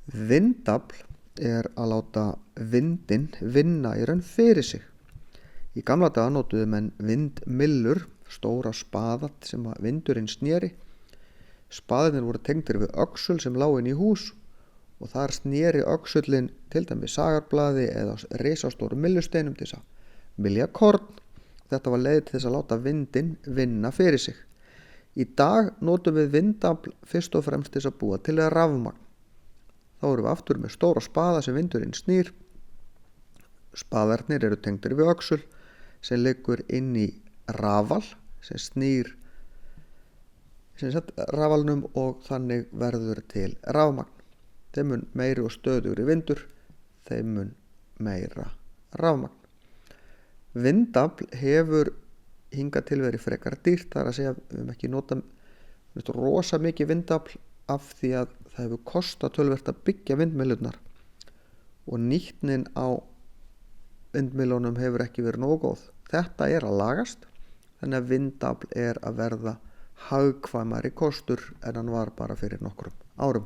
Vindafl er að láta vindinn vinna í raun fyrir sig. Í gamla daga notuðu menn vindmyllur, stóra spaða sem vindurinn sneri. Spaðirnir voru tengdir við öxul sem lá inn í hús og þar sneri öxullin til dæmis sagarblaði eða risastóru myllusteinum til þess að mylja korn. Þetta var leið til þess að láta vindinn vinna fyrir sig. Í dag notum við vindafl fyrst og fremst til þess að búa til rafmagn. Þá erum við aftur með stóra spaða sem vindurinn snýr. Spaðarnir eru tengdir við öxul sem liggur inn í rafal sem snýr rafalnum og þannig verður til rafmagn. Þeim mun meiri og stöðugri vindur, þeim mun meira rafmagn. Vindafl hefur hingað til verið frekar dýrt, það er að segja við höfum ekki notað rosa mikið vindafl af því að það hefur kostað töluvert að byggja vindmyllurnar og nýtnin á vindmyllunum hefur ekki verið nógu góð. Þetta er að lagast, þannig að vindafl er að verða hagkvæmari kostur en hann var bara fyrir nokkrum árum.